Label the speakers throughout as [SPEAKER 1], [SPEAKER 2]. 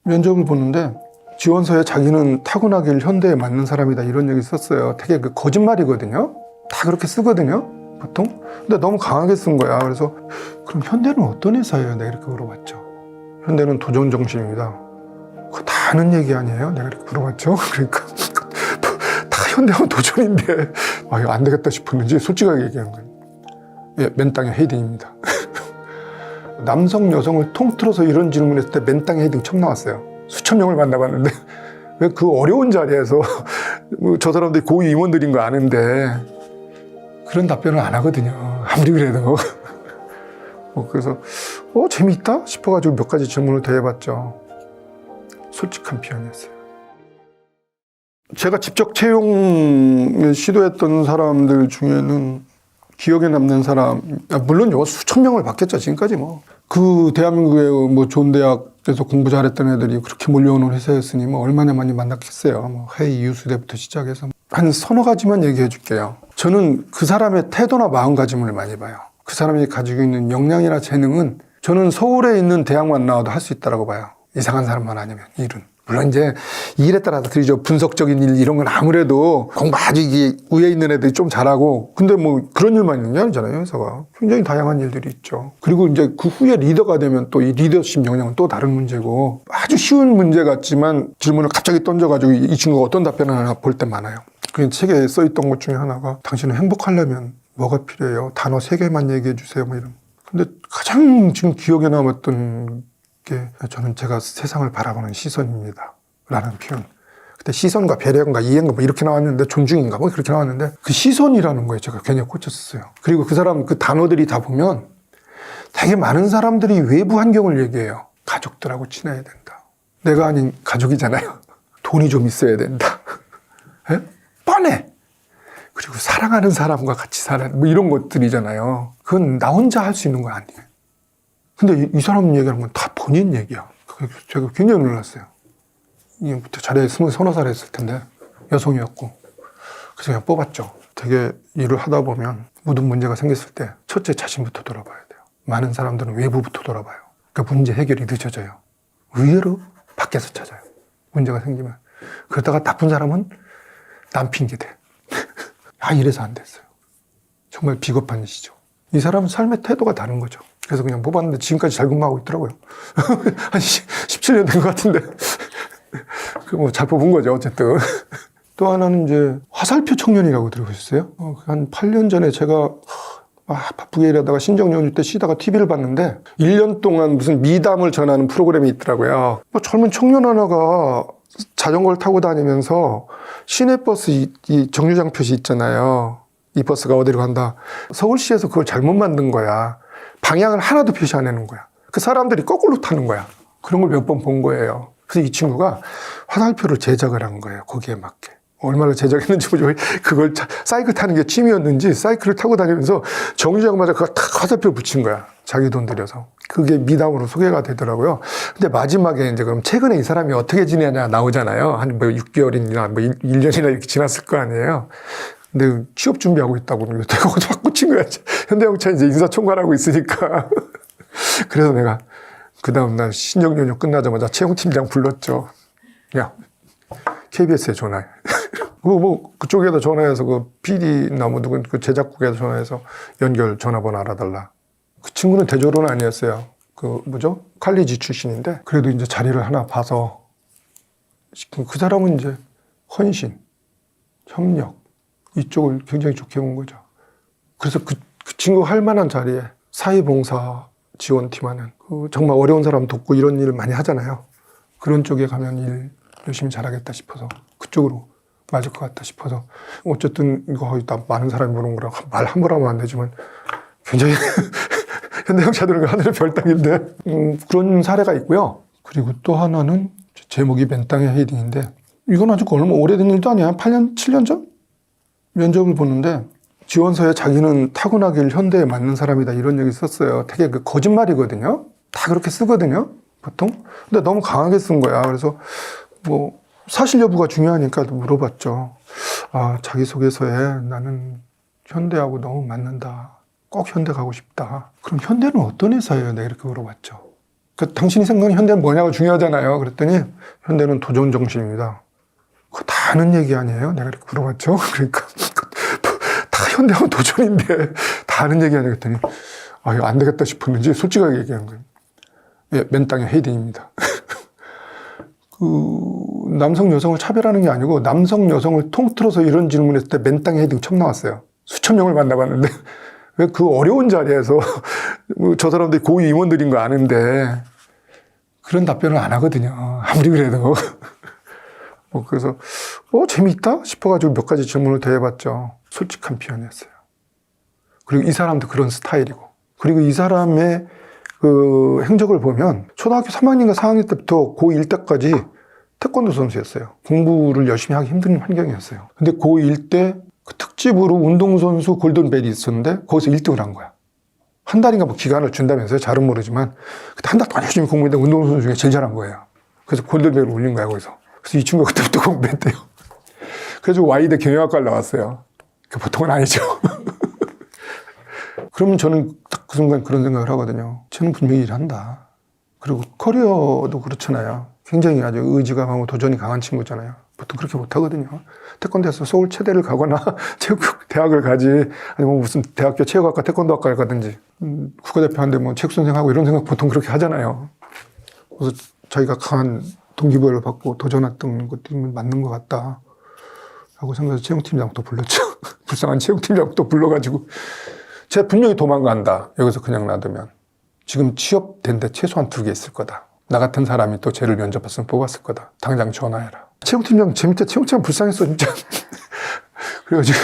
[SPEAKER 1] 면접을 보는데 지원서에 자기는 타고나길 현대에 맞는 사람이다 이런 얘기 썼어요. 되게 그 거짓말이거든요. 다 그렇게 쓰거든요 보통. 근데 너무 강하게 쓴 거야. 그래서 그럼 현대는 어떤 회사예요? 내가 이렇게 물어봤죠. 현대는 도전 정신입니다. 그거 다 아는 얘기 아니에요? 내가 이렇게 물어봤죠. 그러니까 다 현대하면 도전인데 아 이거 안 되겠다 싶었는지 솔직하게 얘기한 거예요. 예, 맨땅에 헤딩입니다. 남성 여성을 통틀어서 이런 질문했을 때 맨땅에 헤딩 처음 나왔어요. 수천 명을 만나봤는데 왜 그 어려운 자리에서 저 사람들이 고위 임원들인 거 아는데 그런 답변을 안 하거든요. 아무리 그래도. 그래서 재미있다 싶어가지고 몇 가지 질문을 더 해봤죠. 솔직한 표현이었어요. 제가 직접 채용을 시도했던 사람들 중에는 기억에 남는 사람, 물론 수천 명을 받겠죠 지금까지 뭐. 그 대한민국의 뭐 좋은 대학에서 공부 잘했던 애들이 그렇게 몰려오는 회사였으니 뭐 얼마나 많이 만났겠어요. 뭐 회의 이유수대부터 시작해서 한 서너 가지만 얘기해 줄게요. 저는 그 사람의 태도나 마음가짐을 많이 봐요. 그 사람이 가지고 있는 역량이나 재능은 저는 서울에 있는 대학만 나와도 할 수 있다고 봐요. 이상한 사람만 아니면 일은. 물론 이제 일에 따라서 드리죠. 분석적인 일 이런 건 아무래도 공부 아주 이게 위에 있는 애들이 좀 잘하고 근데 뭐 그런 일만 있는 게 아니잖아요. 회사가 굉장히 다양한 일들이 있죠. 그리고 이제 그 후에 리더가 되면 또 이 리더십 역량은 또 다른 문제고 아주 쉬운 문제 같지만 질문을 갑자기 던져가지고 이 친구가 어떤 답변을 하나 볼 때 많아요. 그 책에 써있던 것 중에 하나가 당신은 행복하려면 뭐가 필요해요? 단어 3개만 얘기해 주세요. 뭐 이런. 근데 가장 지금 기억에 남았던 저는 제가 세상을 바라보는 시선입니다 라는 표현. 그때 시선과 배려인가 이해인가 뭐 이렇게 나왔는데 존중인가 뭐 그렇게 나왔는데 그 시선이라는 거에 제가 괜히 꽂혔었어요. 그리고 그 사람 그 단어들이 다 보면 되게 많은 사람들이 외부 환경을 얘기해요. 가족들하고 친해야 된다. 내가 아닌 가족이잖아요. 돈이 좀 있어야 된다. 에? 뻔해. 그리고 사랑하는 사람과 같이 살아야 뭐 이런 것들이잖아요. 그건 나 혼자 할 수 있는 거 아니에요. 근데 이 사람 얘기하는 건 다 본인 얘기야. 제가 굉장히 놀랐어요. 이부터 자리에 서너 살 했을 텐데 여성이었고 그래서 그냥 뽑았죠. 되게 일을 하다 보면 모든 문제가 생겼을 때 첫째 자신부터 돌아봐야 돼요. 많은 사람들은 외부부터 돌아봐요. 그러니까 문제 해결이 늦어져요. 의외로 밖에서 찾아요. 문제가 생기면. 그러다가 나쁜 사람은 남 핑계 대. 아 이래서 안 됐어요. 정말 비겁한 짓이죠. 이 사람은 삶의 태도가 다른 거죠. 그래서 그냥 뽑았는데 지금까지 잘 근무하고 있더라고요. 한 17년 된 것 같은데. 뭐 잘 뽑은 거죠, 어쨌든. 또 하나는 이제 화살표 청년이라고 들어보셨어요? 한 8년 전에 제가 바쁘게 일하다가 신정 연휴 때 쉬다가 TV를 봤는데 1년 동안 무슨 미담을 전하는 프로그램이 있더라고요. 뭐 젊은 청년 하나가 자전거를 타고 다니면서 시내버스 이 정류장 표시 있잖아요. 이 버스가 어디로 간다. 서울시에서 그걸 잘못 만든 거야. 방향을 하나도 표시 안 해놓은 거야. 그 사람들이 거꾸로 타는 거야. 그런 걸 몇 번 본 거예요. 그래서 이 친구가 화살표를 제작을 한 거예요. 거기에 맞게. 얼마나 제작했는지 모르겠어요. 그걸 사이클 타는 게 취미였는지 사이클을 타고 다니면서 정류장마다 그걸 탁 화살표 붙인 거야. 자기 돈 들여서. 그게 미담으로 소개가 되더라고요. 근데 마지막에 이제 그럼 최근에 이 사람이 어떻게 지내냐 나오잖아요. 한 뭐 6개월이나 뭐 1년이나 이렇게 지났을 거 아니에요. 근데 취업 준비하고 있다고 그러는데 내가 어디 확 꽂힌 거야. 현대영차 이제 인사총괄하고 있으니까. 그래서 내가 그 다음날 신정연휴 끝나자마자 채용팀장 불렀죠. 야, KBS에 전화해. 뭐 그쪽에다 전화해서 그 PD나 뭐 누군 그 제작국에다 전화해서 연결 전화번호 알아달라. 그 친구는 대졸은 아니었어요. 그 뭐죠? 칼리지 출신인데 그래도 이제 자리를 하나 봐서 그 사람은 이제 헌신, 협력 이쪽을 굉장히 좋게 본 거죠. 그래서 그 친구가 할 만한 자리에 사회봉사 지원팀 하는 정말 어려운 사람 돕고 이런 일을 많이 하잖아요. 그런 쪽에 가면 일 열심히 잘하겠다 싶어서 그쪽으로 맞을 것 같다 싶어서 어쨌든 이거 많은 사람이 보는 거라 말 함부로 하면 안 되지만 굉장히 현대형차들은 하늘의 별따기인데 그런 사례가 있고요. 그리고 또 하나는 제목이 맨땅에 헤딩인데 이건 아주 얼마 오래된 일도 아니야. 8년, 7년 전? 면접을 보는데 지원서에 자기는 타고나길 현대에 맞는 사람이다 이런 얘기 썼어요. 되게 그 거짓말이거든요. 다 그렇게 쓰거든요. 보통. 근데 너무 강하게 쓴 거야. 그래서 뭐 사실 여부가 중요하니까 물어봤죠. 아, 자기소개서에 나는 현대하고 너무 맞는다. 꼭 현대 가고 싶다. 그럼 현대는 어떤 회사예요? 내가 이렇게 물어봤죠. 당신이 생각하는 현대는 뭐냐고 중요하잖아요. 그랬더니 현대는 도전 정신입니다. 그거 다 아는 얘기 아니에요? 내가 이렇게 물어봤죠. 그러니까 다 현대하면 도전인데 다 아는 얘기 아니에요? 그랬더니 이거 안 되겠다 싶었는지 솔직하게 얘기한 거예요. 예, 맨 땅의 헤딩입니다. 남성 여성을 차별하는 게 아니고 남성 여성을 통틀어서 이런 질문했을 때 맨 땅의 헤딩 처음 나왔어요. 수천 명을 만나봤는데 왜 그 어려운 자리에서 저 사람들이 고위 임원들인 거 아는데 그런 답변을 안 하거든요. 아무리 그래도. 그래서 재미있다 싶어가지고 몇 가지 질문을 더 해봤죠. 솔직한 표현이었어요. 그리고 이 사람도 그런 스타일이고, 그리고 이 사람의 그 행적을 보면 초등학교 3학년과 4학년 때부터 고1 때까지 태권도 선수였어요. 공부를 열심히 하기 힘든 환경이었어요. 근데 고1 때 그 특집으로 운동선수 골든벨이 있었는데 거기서 1등을 한 거야. 한 달인가 뭐 기간을 준다면서요. 잘은 모르지만 그때 한 달 동안 열심히 공부했는데 운동선수 중에 제일 잘한 거예요. 그래서 골든벨을 올린 거야 거기서. 그래서 이 친구가 그때부터 공부했대요. 그래서 Y대 경영학과를 나왔어요. 보통은 아니죠. 그러면 저는 딱 그 순간 그런 생각을 하거든요. 쟤는 분명히 일한다. 그리고 커리어도 그렇잖아요. 굉장히 아주 의지가 강하고 도전이 강한 친구잖아요. 보통 그렇게 못하거든요. 태권도에서 서울 체대를 가거나 체육대학을 가지, 아니면 무슨 대학교 체육학과 태권도학과를 가든지, 국가대표한테 뭐 체육선생하고 이런 생각 보통 그렇게 하잖아요. 그래서 자기가 강한 동기부여를 받고 도전했던 것들이 맞는 것 같다 라고 생각해서 채용팀장 또 불렀죠. 불쌍한 채용팀장 또 불러가지고 쟤 분명히 도망간다. 여기서 그냥 놔두면 지금 취업된 데 최소한 2개 있을 거다. 나 같은 사람이 또 쟤를 면접했으면 뽑았을 거다. 당장 전화해라. 채용팀장 재밌다. 채용팀장 불쌍했어 진짜. 그래가지고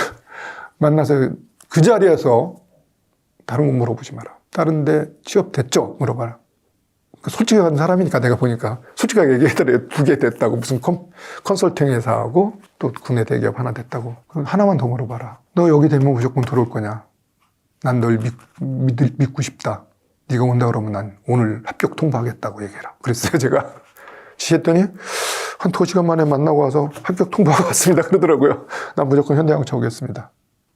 [SPEAKER 1] 만나서 그 자리에서 다른 거 물어보지 마라. 다른 데 취업됐죠? 물어봐라. 솔직한 사람이니까 내가 보니까 솔직하게 얘기했더래. 2개 됐다고. 무슨 컨설팅 회사하고 또 국내 대기업 하나 됐다고. 그럼 하나만 더 물어봐라. 너 여기 되면 무조건 들어올 거냐? 난 널 믿고 싶다. 네가 온다 그러면 난 오늘 합격 통보하겠다고 얘기해라. 그랬어요 제가. 지했더니 한 2시간 만에 만나고 와서 합격 통보하고 왔습니다. 그러더라고요. 난 무조건 현대항공차 오겠습니다.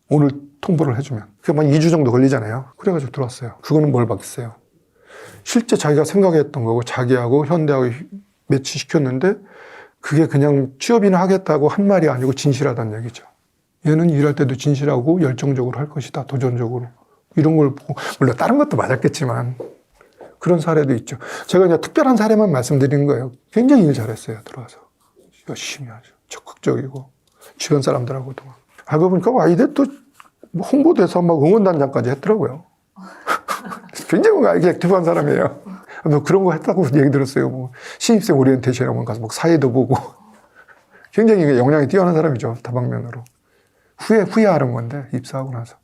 [SPEAKER 1] 오늘 통보를 해주면. 그게 한 2주 정도 걸리잖아요. 그래가지고 들어왔어요. 그거는 뭘 받겠어요. 실제 자기가 생각했던 거고 자기하고 현대하고 매치시켰는데 그게 그냥 취업이나 하겠다고 한 말이 아니고 진실하다는 얘기죠. 얘는 일할 때도 진실하고 열정적으로 할 것이다. 도전적으로. 이런 걸 보고, 물론 다른 것도 맞았겠지만 그런 사례도 있죠. 제가 그냥 특별한 사례만 말씀드리는 거예요. 굉장히 일 잘했어요. 들어와서. 열심히 하죠. 적극적이고 주변 사람들하고도. 알고 보니까 아이들 또 홍보대사 막 응원단장까지 했더라고요. 굉장히 액티브한 사람이에요. 뭐 그런 거 했다고 얘기 들었어요. 뭐 신입생 오리엔테이션 한번 가서 막 사회도 보고. 굉장히 역량이 뛰어난 사람이죠. 다방면으로. 후회하는 건데, 입사하고 나서.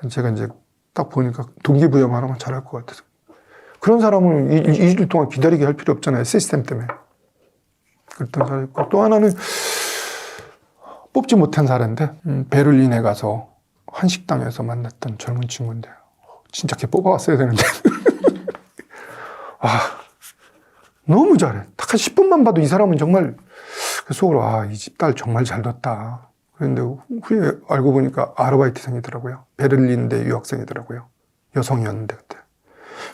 [SPEAKER 1] 제가 이제 딱 보니까 동기부여만 하면 잘할 것 같아서. 그런 사람은 2주 동안 기다리게 할 필요 없잖아요. 시스템 때문에. 그랬던 사람이 있고. 또 하나는 뽑지 못한 사례인데, 베를린에 가서 한식당에서 만났던 젊은 친구인데, 진짜 걔 뽑아왔어야 되는데. 너무 잘해. 딱 한 10분만 봐도 이 사람은 정말, 속으로, 이 집 딸 정말 잘 뒀다. 그런데 후에 알고 보니까 아르바이트생이더라고요. 베를린대 유학생이더라고요. 여성이었는데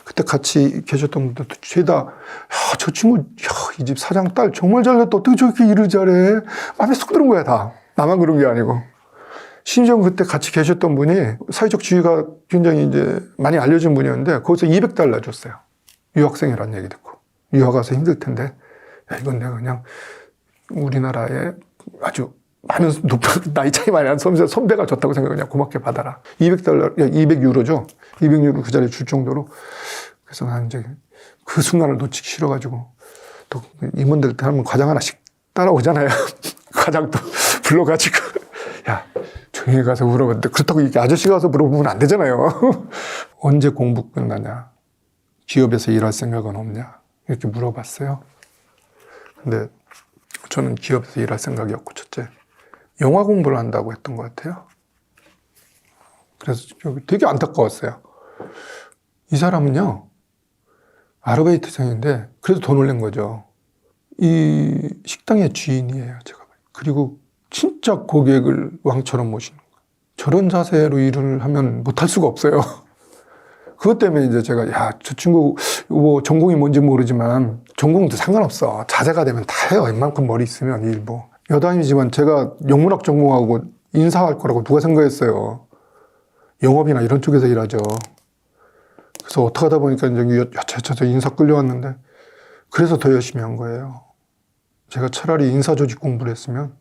[SPEAKER 1] 그때 같이 계셨던 분들도 죄다 저 친구 이 집 사장 딸 정말 잘됐다. 어떻게 저렇게 일을 잘해. 마음에 쏙 드는 거야 다. 나만 그런 게 아니고. 심지어 그때 같이 계셨던 분이 사회적 지위가 굉장히 이제 많이 알려진 분이었는데 거기서 $200 줬어요. 유학생이라는 얘기 듣고. 유학 가서 힘들 텐데 이건 내가 그냥 우리나라에 아주 많은 높은 나이 차이 많이 나는 선배가 줬다고 생각해. 그냥 고맙게 받아라. $200죠. 200유로 그 자리에 줄 정도로. 그래서 나는 이제 그 순간을 놓치기 싫어가지고 또 임원들한테 하면 과장 하나씩 따라오잖아요. 과장도 불러가지고 야 조용히 가서 물어봤는데 그렇다고 이게 아저씨가 가서 물어보면 안 되잖아요. 언제 공부 끝나냐? 기업에서 일할 생각은 없냐? 이렇게 물어봤어요. 근데 저는 기업에서 일할 생각이 없고 첫째 영화 공부를 한다고 했던 것 같아요. 그래서 되게 안타까웠어요. 이 사람은요, 아르바이트생인데, 그래도 돈을 낸 거죠. 이 식당의 주인이에요, 제가. 그리고 진짜 고객을 왕처럼 모시는 거예요. 저런 자세로 일을 하면 못할 수가 없어요. 그것 때문에 이제 제가, 야, 저 친구, 뭐, 전공이 뭔지 모르지만, 전공도 상관없어. 자제가 되면 다 해요. 웬만큼 머리 있으면 일 뭐. 여담이지만 제가 영문학 전공하고 인사할 거라고 누가 생각했어요. 영업이나 이런 쪽에서 일하죠. 그래서 어떻게 하다 보니까 이제 여차저차 인사 끌려왔는데, 그래서 더 열심히 한 거예요. 제가 차라리 인사조직 공부를 했으면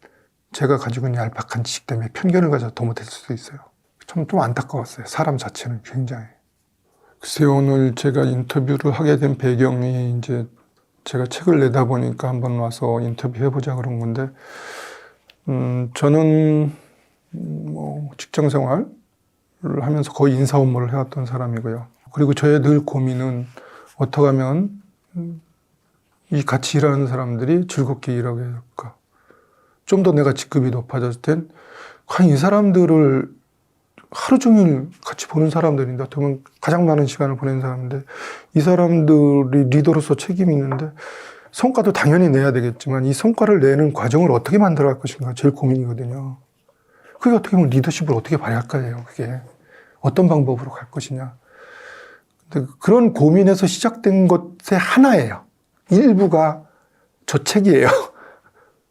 [SPEAKER 1] 제가 가지고 있는 얄팍한 지식 때문에 편견을 가져 더 못했을 수도 있어요. 좀 안타까웠어요. 사람 자체는 굉장히. 글쎄요, 오늘 제가 인터뷰를 하게 된 배경이 이제 제가 책을 내다 보니까 한번 와서 인터뷰해보자 그런 건데, 저는 뭐 직장 생활을 하면서 거의 인사 업무를 해왔던 사람이고요. 그리고 저의 늘 고민은 어떻게 하면 이 같이 일하는 사람들이 즐겁게 일하게 할까. 좀 더 내가 직급이 높아졌을 땐 과연 이 사람들을 하루 종일 같이 보는 사람들인데 어떻게 보면 가장 많은 시간을 보낸 사람인데 이 사람들이 리더로서 책임이 있는데 성과도 당연히 내야 되겠지만 이 성과를 내는 과정을 어떻게 만들어 갈 것인가 제일 고민이거든요. 그게 어떻게 보면 리더십을 어떻게 발휘할까요? 그게 어떤 방법으로 갈 것이냐. 근데 그런 고민에서 시작된 것의 하나예요. 일부가 저 책이에요.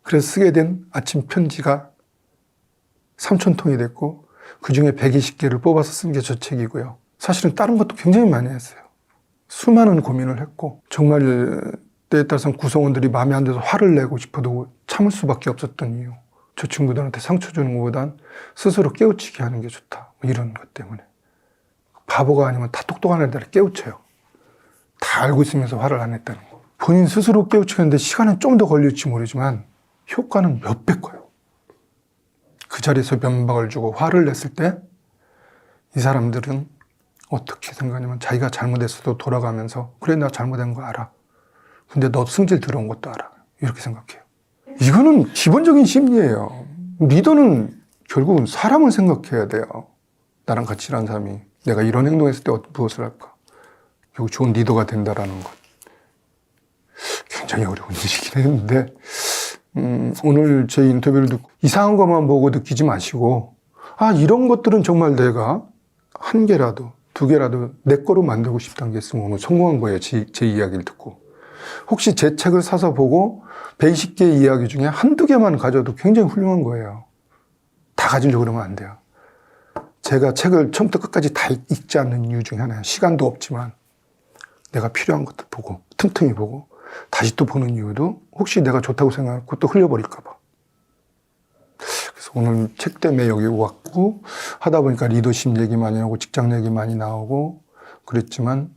[SPEAKER 1] 그래서 쓰게 된 아침 편지가 3,000통이 됐고 그 중에 120개를 뽑아서 쓴 게 저 책이고요. 사실은 다른 것도 굉장히 많이 했어요. 수많은 고민을 했고 정말 때에 따라서는 구성원들이 마음에 안 들어서 화를 내고 싶어도 참을 수밖에 없었던 이유. 저 친구들한테 상처 주는 것보단 스스로 깨우치게 하는 게 좋다. 뭐 이런 것 때문에. 바보가 아니면 다 똑똑한 애들을 깨우쳐요. 다 알고 있으면서 화를 안 냈다는 거. 본인 스스로 깨우치는데 시간은 좀 더 걸릴지 모르지만 효과는 몇백 거예요. 그 자리에서 면박을 주고 화를 냈을 때 이 사람들은 어떻게 생각하냐면 자기가 잘못했어도 돌아가면서 그래 나 잘못한 거 알아. 근데 너 승질 들어온 것도 알아. 이렇게 생각해요. 이거는 기본적인 심리예요. 리더는 결국은 사람을 생각해야 돼요. 나랑 같이 일하는 사람이 내가 이런 행동했을 때 무엇을 할까. 결국 좋은 리더가 된다라는 것. 굉장히 어려운 일이긴 했는데 오늘 제 인터뷰를 듣고 이상한 것만 보고 느끼지 마시고 아 이런 것들은 정말 내가 한 개라도 두 개라도 내 거로 만들고 싶다는 게 있으면 오늘 성공한 거예요. 제 이야기를 듣고 혹시 제 책을 사서 보고 120개의 이야기 중에 한두 개만 가져도 굉장히 훌륭한 거예요. 다 가지려고 그러면 안 돼요. 제가 책을 처음부터 끝까지 다 읽지 않는 이유 중에 하나예요. 시간도 없지만 내가 필요한 것들 보고 틈틈이 보고 다시 또 보는 이유도 혹시 내가 좋다고 생각하고 또 흘려버릴까 봐. 그래서 오늘 책 때문에 여기 왔고 하다 보니까 리더십 얘기 많이 하고 직장 얘기 많이 나오고 그랬지만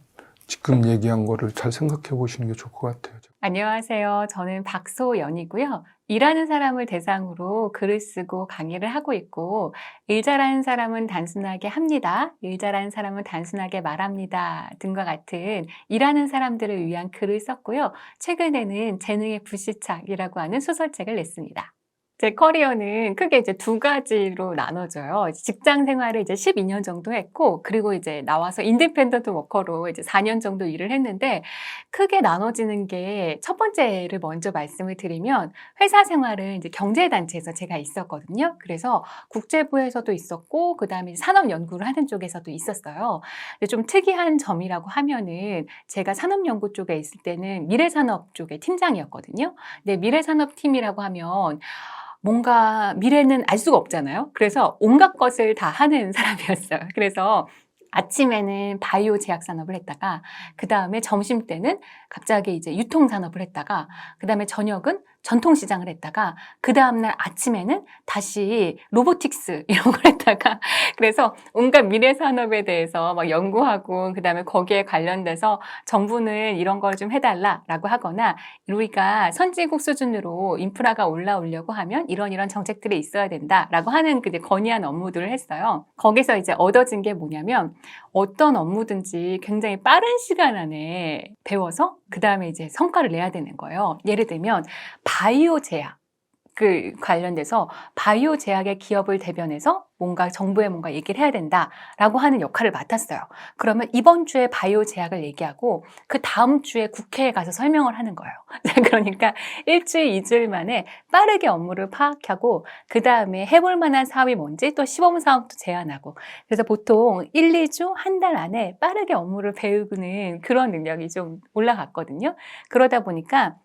[SPEAKER 1] 지금 얘기한 거를 잘 생각해 보시는 게 좋을 것 같아요.
[SPEAKER 2] 안녕하세요. 저는 박소연이고요. 일하는 사람을 대상으로 글을 쓰고 강의를 하고 있고 일 잘하는 사람은 단순하게 합니다. 일 잘하는 사람은 단순하게 말합니다. 등과 같은 일하는 사람들을 위한 글을 썼고요. 최근에는 재능의 불시착이라고 하는 소설책을 냈습니다. 제 커리어는 크게 이제 두 가지로 나눠져요. 직장 생활을 이제 12년 정도 했고, 그리고 이제 나와서 인디펜던트 워커로 이제 4년 정도 일을 했는데, 크게 나눠지는 게 첫 번째를 먼저 말씀을 드리면, 회사 생활은 이제 경제단체에서 제가 있었거든요. 그래서 국제부에서도 있었고, 그 다음에 산업연구를 하는 쪽에서도 있었어요. 근데 좀 특이한 점이라고 하면은, 제가 산업연구 쪽에 있을 때는 미래산업 쪽의 팀장이었거든요. 근데 미래산업팀이라고 하면, 뭔가 미래는 알 수가 없잖아요. 그래서 온갖 것을 다 하는 사람이었어요. 그래서 아침에는 바이오 제약 산업을 했다가 그 다음에 점심 때는 갑자기 이제 유통 산업을 했다가 그 다음에 저녁은 전통 시장을 했다가 그 다음날 아침에는 다시 로보틱스 이런 걸 했다가 그래서 온갖 미래 산업에 대해서 막 연구하고 그 다음에 거기에 관련돼서 정부는 이런 걸 좀 해달라라고 하거나 우리가 선진국 수준으로 인프라가 올라오려고 하면 이런 정책들이 있어야 된다라고 하는 그 이제 건의한 업무들을 했어요. 거기서 이제 얻어진 게 뭐냐면 어떤 업무든지 굉장히 빠른 시간 안에 배워서 그 다음에 이제 성과를 내야 되는 거예요. 예를 들면 바이오 제약 그 관련돼서 바이오 제약의 기업을 대변해서 뭔가 정부에 뭔가 얘기를 해야 된다라고 하는 역할을 맡았어요. 그러면 이번 주에 바이오 제약을 얘기하고 그 다음 주에 국회에 가서 설명을 하는 거예요. 그러니까 일주일, 2주일 만에 빠르게 업무를 파악하고 그 다음에 해볼 만한 사업이 뭔지 또 시범 사업도 제안하고 그래서 보통 1, 2주, 한 달 안에 빠르게 업무를 배우는 그런 능력이 좀 올라갔거든요. 그러다 보니까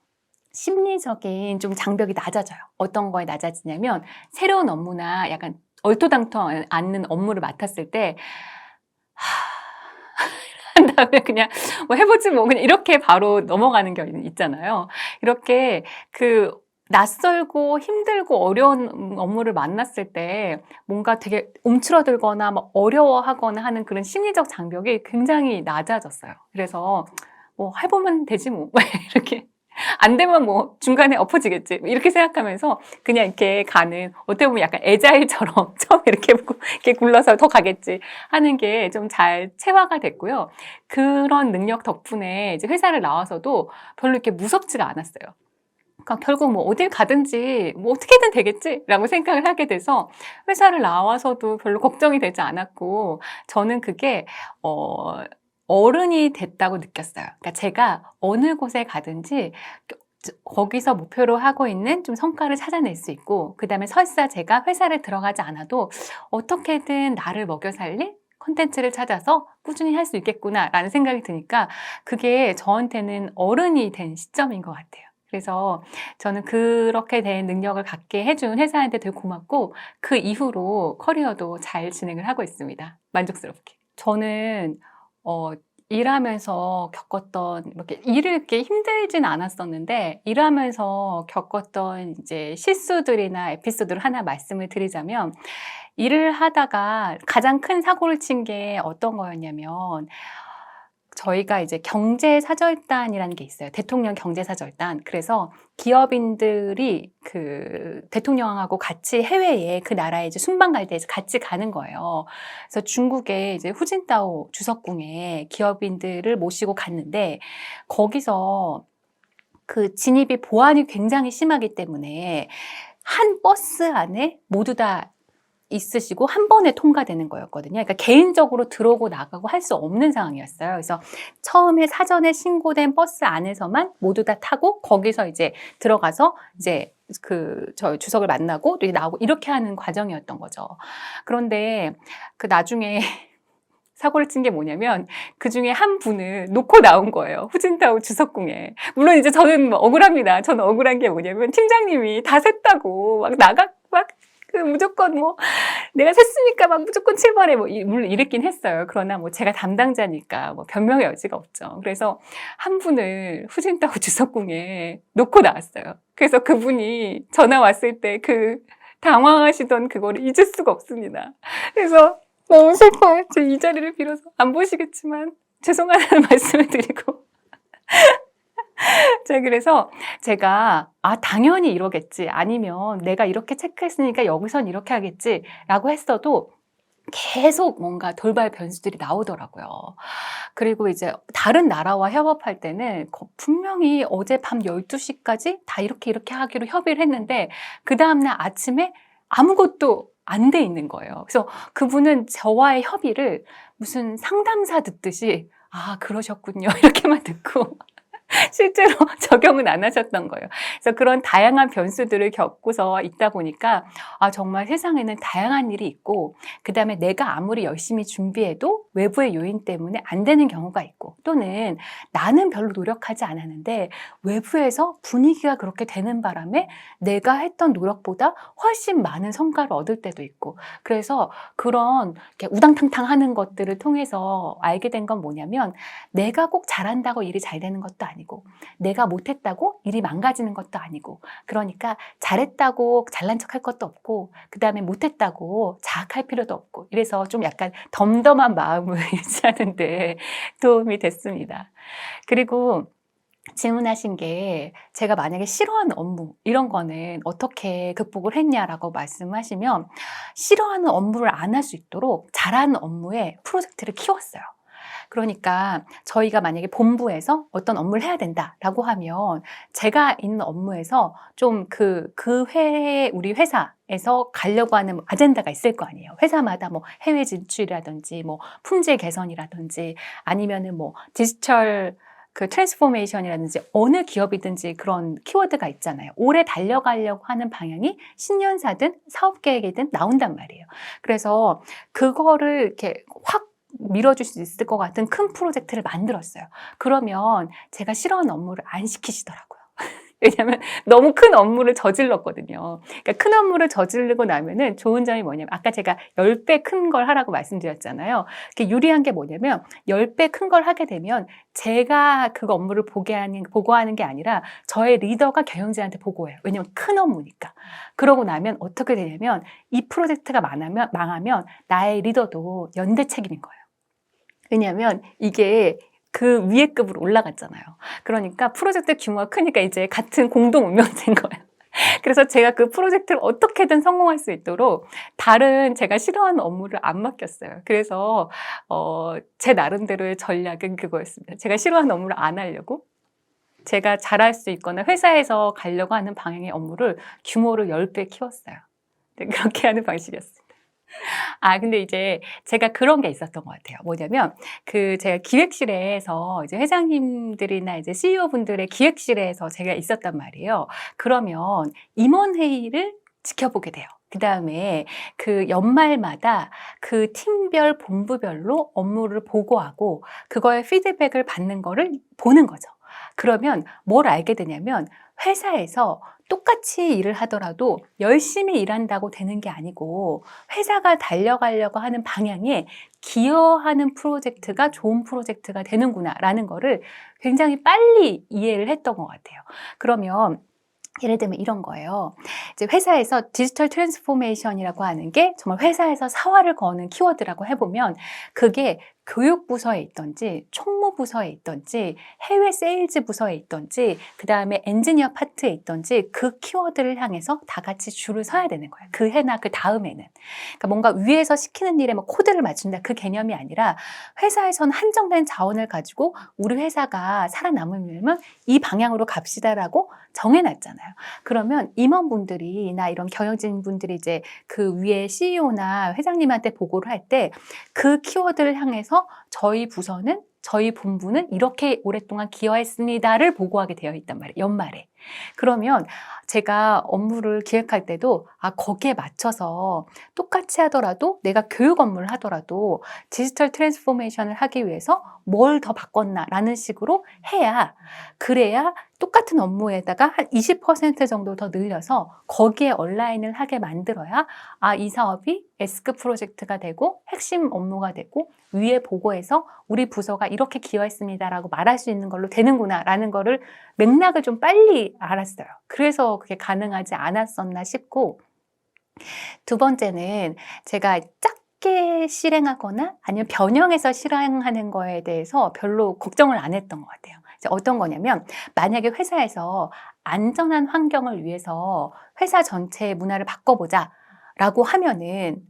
[SPEAKER 2] 심리적인 좀 장벽이 낮아져요. 어떤 거에 낮아지냐면 새로운 업무나 약간 얼토당토 않는 업무를 맡았을 때 한 다음에 그냥 뭐 해보지 뭐 그냥 이렇게 바로 넘어가는 게 있잖아요. 이렇게 그 낯설고 힘들고 어려운 업무를 만났을 때 뭔가 되게 움츠러들거나 막 어려워하거나 하는 그런 심리적 장벽이 굉장히 낮아졌어요. 그래서 뭐 해보면 되지 뭐 이렇게 안 되면 뭐 중간에 엎어지겠지 이렇게 생각하면서 그냥 이렇게 가는 어떻게 보면 약간 애자일처럼 처음에 이렇게 굴러서 더 가겠지 하는 게 좀 잘 체화가 됐고요. 그런 능력 덕분에 이제 회사를 나와서도 별로 이렇게 무섭지가 않았어요. 그러니까 결국 뭐 어딜 가든지 뭐 어떻게든 되겠지라고 생각을 하게 돼서 회사를 나와서도 별로 걱정이 되지 않았고 저는 그게 어른이 됐다고 느꼈어요. 그러니까 제가 어느 곳에 가든지 거기서 목표로 하고 있는 좀 성과를 찾아낼 수 있고 그다음에 설사 제가 회사를 들어가지 않아도 어떻게든 나를 먹여 살릴 콘텐츠를 찾아서 꾸준히 할 수 있겠구나라는 생각이 드니까 그게 저한테는 어른이 된 시점인 것 같아요. 그래서 저는 그렇게 된 능력을 갖게 해준 회사한테 되게 고맙고 그 이후로 커리어도 잘 진행을 하고 있습니다. 만족스럽게. 저는 일하면서 겪었던 일을 이렇게 힘들진 않았었는데 일하면서 겪었던 이제 실수들이나 에피소드를 하나 말씀을 드리자면 일을 하다가 가장 큰 사고를 친 게 어떤 거였냐면 저희가 이제 경제사절단이라는 게 있어요. 대통령 경제사절단. 그래서 기업인들이 그 대통령하고 같이 해외에 그 나라에 이제 순방 갈 때 같이 가는 거예요. 그래서 중국의 이제 후진타오 주석궁에 기업인들을 모시고 갔는데 거기서 그 진입이 보안이 굉장히 심하기 때문에 한 버스 안에 모두 다 있으시고 한 번에 통과되는 거였거든요. 그러니까 개인적으로 들어오고 나가고 할 수 없는 상황이었어요. 그래서 처음에 사전에 신고된 버스 안에서만 모두 다 타고 거기서 이제 들어가서 이제 저희 주석을 만나고 또 나오고 이렇게 하는 과정이었던 거죠. 그런데 그 나중에 사고를 친 게 뭐냐면 그 중에 한 분을 놓고 나온 거예요. 후진타오 주석궁에. 물론 이제 저는 뭐 억울합니다. 저는 억울한 게 뭐냐면 팀장님이 다 샜다고 무조건 뭐 내가 샜으니까 막 무조건 7번에 뭐 물론 이랬긴 했어요. 그러나 뭐 제가 담당자니까 뭐 변명의 여지가 없죠. 그래서 한 분을 후진타오 주석궁에 놓고 나왔어요. 그래서 그분이 전화 왔을 때 그 당황하시던 그거를 잊을 수가 없습니다. 그래서 너무 슬퍼요. 제 이 자리를 빌어서 안 보시겠지만 죄송하다는 말씀을 드리고 그래서 제가 당연히 이러겠지 아니면 내가 이렇게 체크했으니까 여기선 이렇게 하겠지 라고 했어도 계속 뭔가 돌발 변수들이 나오더라고요. 그리고 이제 다른 나라와 협업할 때는 분명히 어젯밤 12시까지 다 이렇게 하기로 협의를 했는데 그 다음날 아침에 아무것도 안 돼 있는 거예요. 그래서 그분은 저와의 협의를 무슨 상담사 듣듯이 그러셨군요 이렇게만 듣고 실제로 적용은 안 하셨던 거예요. 그래서 그런 다양한 변수들을 겪고서 있다 보니까 정말 세상에는 다양한 일이 있고 그다음에 내가 아무리 열심히 준비해도 외부의 요인 때문에 안 되는 경우가 있고 또는 나는 별로 노력하지 않았는데 외부에서 분위기가 그렇게 되는 바람에 내가 했던 노력보다 훨씬 많은 성과를 얻을 때도 있고 그래서 그런 이렇게 우당탕탕 하는 것들을 통해서 알게 된 건 뭐냐면 내가 꼭 잘한다고 일이 잘 되는 것도 아니고 내가 못했다고 일이 망가지는 것도 아니고 그러니까 잘했다고 잘난 척할 것도 없고 그 다음에 못했다고 자학할 필요도 없고 이래서 좀 약간 덤덤한 마음을 유지하는 데 도움이 됐습니다. 그리고 질문하신 게 제가 만약에 싫어하는 업무 이런 거는 어떻게 극복을 했냐라고 말씀하시면 싫어하는 업무를 안 할 수 있도록 잘하는 업무에 프로젝트를 키웠어요. 그러니까 저희가 만약에 본부에서 어떤 업무를 해야 된다라고 하면 제가 있는 업무에서 좀 그 회에 우리 회사에서 가려고 하는 아젠다가 있을 거 아니에요. 회사마다 뭐 해외 진출이라든지 뭐 품질 개선이라든지 아니면은 뭐 디지털 그 트랜스포메이션이라든지 어느 기업이든지 그런 키워드가 있잖아요. 오래 달려가려고 하는 방향이 신년사든 사업 계획이든 나온단 말이에요. 그래서 그거를 이렇게 확 밀어줄 수 있을 것 같은 큰 프로젝트를 만들었어요. 그러면 제가 싫어하는 업무를 안 시키시더라고요. 왜냐하면 너무 큰 업무를 저질렀거든요. 그러니까 큰 업무를 저지르고 나면은 좋은 점이 뭐냐면 아까 제가 10배 큰 걸 하라고 말씀드렸잖아요. 그게 유리한 게 뭐냐면 10배 큰 걸 하게 되면 제가 그 업무를 보고하는 게 아니라 저의 리더가 경영진한테 보고해요. 왜냐하면 큰 업무니까. 그러고 나면 어떻게 되냐면 이 프로젝트가 망하면 나의 리더도 연대 책임인 거예요. 왜냐하면 이게 그 위에 급으로 올라갔잖아요. 그러니까 프로젝트 규모가 크니까 이제 같은 공동 운명된 거예요. 그래서 제가 그 프로젝트를 어떻게든 성공할 수 있도록 다른 제가 싫어하는 업무를 안 맡겼어요. 그래서 제 나름대로의 전략은 그거였습니다. 제가 싫어하는 업무를 안 하려고 제가 잘할 수 있거나 회사에서 가려고 하는 방향의 업무를 규모를 10배 키웠어요. 네, 그렇게 하는 방식이었습니다. 근데 이제 제가 그런 게 있었던 것 같아요. 뭐냐면, 제가 기획실에서 이제 회장님들이나 이제 CEO 분들의 기획실에서 제가 있었단 말이에요. 그러면 임원회의를 지켜보게 돼요. 그 다음에 그 연말마다 그 팀별, 본부별로 업무를 보고하고 그거의 피드백을 받는 거를 보는 거죠. 그러면 뭘 알게 되냐면 회사에서 똑같이 일을 하더라도 열심히 일한다고 되는 게 아니고 회사가 달려가려고 하는 방향에 기여하는 프로젝트가 좋은 프로젝트가 되는구나라는 거를 굉장히 빨리 이해를 했던 것 같아요. 그러면 예를 들면 이런 거예요. 이제 회사에서 디지털 트랜스포메이션이라고 하는 게 정말 회사에서 사활을 거는 키워드라고 해보면 그게 교육부서에 있던지 총무부서에 있던지 해외 세일즈 부서에 있던지 그 다음에 엔지니어 파트에 있던지 그 키워드를 향해서 다 같이 줄을 서야 되는 거예요. 그 해나 그 다음에는. 그러니까 뭔가 위에서 시키는 일에 뭐 코드를 맞춘다 그 개념이 아니라 회사에서는 한정된 자원을 가지고 우리 회사가 살아남으려면 이 방향으로 갑시다라고 정해놨잖아요. 그러면 임원분들이나 이런 경영진분들이 이제 그 위에 CEO나 회장님한테 보고를 할 때 그 키워드를 향해서 저희 부서는 저희 본부는 이렇게 오랫동안 기여했습니다를 보고하게 되어 있단 말이에요. 연말에. 그러면 제가 업무를 기획할 때도 거기에 맞춰서 똑같이 하더라도 내가 교육 업무를 하더라도 디지털 트랜스포메이션을 하기 위해서 뭘 더 바꿨나라는 식으로 해야 그래야 똑같은 업무에다가 한 20% 정도 더 늘려서 거기에 얼라인을 하게 만들어야 이 사업이 S급 프로젝트가 되고 핵심 업무가 되고 위에 보고해서 우리 부서가 이렇게 기여했습니다라고 말할 수 있는 걸로 되는구나라는 거를 맥락을 좀 빨리 알았어요. 그래서 그게 가능하지 않았었나 싶고 두 번째는 제가 작게 실행하거나 아니면 변형해서 실행하는 거에 대해서 별로 걱정을 안 했던 것 같아요. 어떤 거냐면 만약에 회사에서 안전한 환경을 위해서 회사 전체의 문화를 바꿔보자 라고 하면은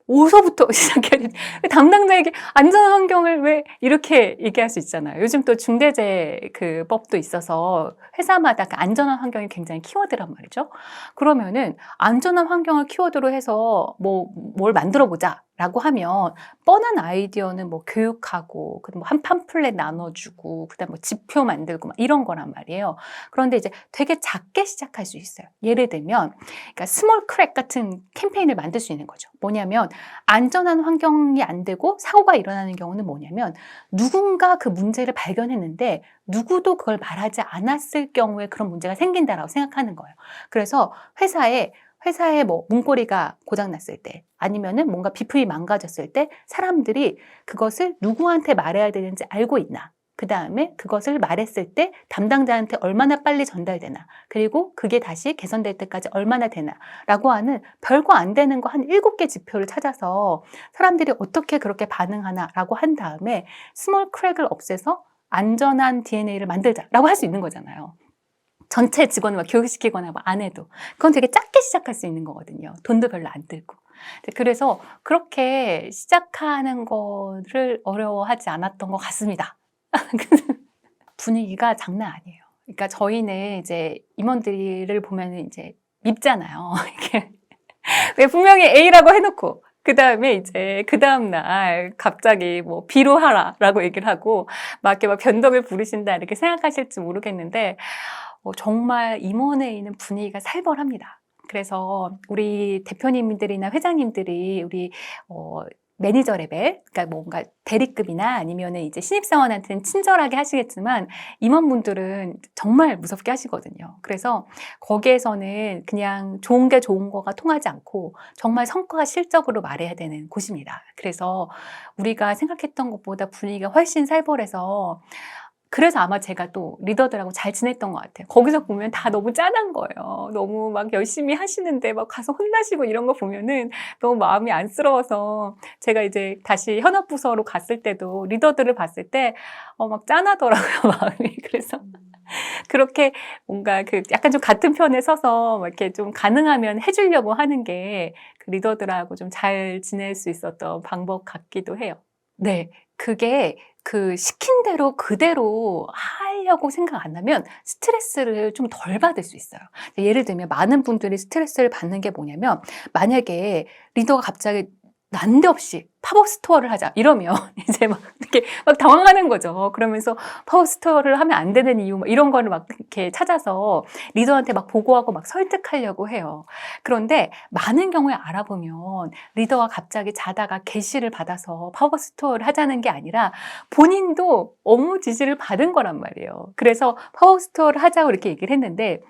[SPEAKER 2] 어디서부터 시작해야 되지? 담당자에게 안전한 환경을 왜 이렇게 얘기할 수 있잖아요. 요즘 또 중대재해 그 법도 있어서 회사마다 그 안전한 환경이 굉장히 키워드란 말이죠. 그러면은 안전한 환경을 키워드로 해서 뭘 만들어 보자. 라고 하면 뻔한 아이디어는 뭐 교육하고 뭐 한 팜플렛 나눠주고 그다음 뭐 지표 만들고 막 이런 거란 말이에요. 그런데 이제 되게 작게 시작할 수 있어요. 예를 들면 그러니까 스몰 크랙 같은 캠페인을 만들 수 있는 거죠. 뭐냐면 안전한 환경이 안 되고 사고가 일어나는 경우는 뭐냐면 누군가 그 문제를 발견했는데 누구도 그걸 말하지 않았을 경우에 그런 문제가 생긴다라고 생각하는 거예요. 그래서 회사에 뭐 문고리가 고장났을 때 아니면은 뭔가 비품이 망가졌을 때 사람들이 그것을 누구한테 말해야 되는지 알고 있나? 그 다음에 그것을 말했을 때 담당자한테 얼마나 빨리 전달되나? 그리고 그게 다시 개선될 때까지 얼마나 되나? 라고 하는 별거 안 되는 거 한 7개 지표를 찾아서 사람들이 어떻게 그렇게 반응하나? 라고 한 다음에 스몰 크랙을 없애서 안전한 DNA를 만들자라고 할 수 있는 거잖아요. 전체 직원을 막 교육시키거나 안 해도. 그건 되게 작게 시작할 수 있는 거거든요. 돈도 별로 안 들고. 그래서 그렇게 시작하는 거를 어려워하지 않았던 것 같습니다. 분위기가 장난 아니에요. 그러니까 저희는 이제 임원들을 보면 이제 밉잖아요. 이게 왜 분명히 A라고 해놓고 그 다음에 이제 그 다음날 갑자기 뭐 B로 하라라고 얘기를 하고 막 이렇게 막 변덕을 부리신다 이렇게 생각하실지 모르겠는데 정말 임원회의는 분위기가 살벌합니다. 그래서 우리 대표님들이나 회장님들이 우리 매니저 레벨, 그러니까 뭔가 대리급이나 아니면은 이제 신입사원한테는 친절하게 하시겠지만 임원분들은 정말 무섭게 하시거든요. 그래서 거기에서는 그냥 좋은 게 좋은 거가 통하지 않고 정말 성과가 실적으로 말해야 되는 곳입니다. 그래서 우리가 생각했던 것보다 분위기가 훨씬 살벌해서 그래서 아마 제가 또 리더들하고 잘 지냈던 것 같아요. 거기서 보면 다 너무 짠한 거예요. 너무 막 열심히 하시는데 막 가서 혼나시고 이런 거 보면은 너무 마음이 안쓰러워서 제가 이제 다시 현업부서로 갔을 때도 리더들을 봤을 때 막 짠하더라고요, 마음이. 그래서 그렇게 뭔가 그 약간 좀 같은 편에 서서 막 이렇게 좀 가능하면 해주려고 하는 게 그 리더들하고 좀 잘 지낼 수 있었던 방법 같기도 해요. 네. 그게 그 시킨 대로 그대로 하려고 생각 안 하면 스트레스를 좀 덜 받을 수 있어요. 예를 들면 많은 분들이 스트레스를 받는 게 뭐냐면 만약에 리더가 갑자기 난데없이 팝업 스토어를 하자 이러면 이제 막 이렇게 막 당황하는 거죠. 그러면서 팝업 스토어를 하면 안 되는 이유 막 이런 거를 막 이렇게 찾아서 리더한테 막 보고하고 막 설득하려고 해요. 그런데 많은 경우에 알아보면 리더가 갑자기 자다가 게시를 받아서 팝업 스토어를 하자는 게 아니라 본인도 업무 지시를 받은 거란 말이에요. 그래서 팝업 스토어를 하자고 이렇게 얘기를 했는데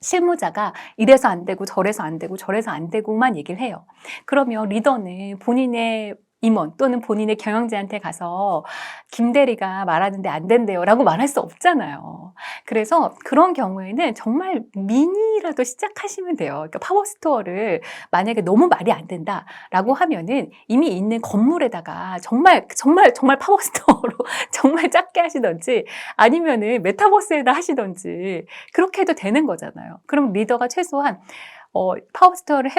[SPEAKER 2] 실무자가 이래서 안 되고 저래서 안 되고 저래서 안 되고만 얘기를 해요. 그러면 리더는 본인의 임원 또는 본인의 경영진한테 가서 김 대리가 말하는데 안 된대요 라고 말할 수 없잖아요. 그래서 그런 경우에는 정말 미니라도 시작하시면 돼요. 그러니까 파워스토어를 만약에 너무 말이 안 된다라고 하면은 이미 있는 건물에다가 정말 파워스토어로 정말 작게 하시던지 아니면은 메타버스에다 하시던지 그렇게 해도 되는 거잖아요. 그럼 리더가 최소한 파워스토어를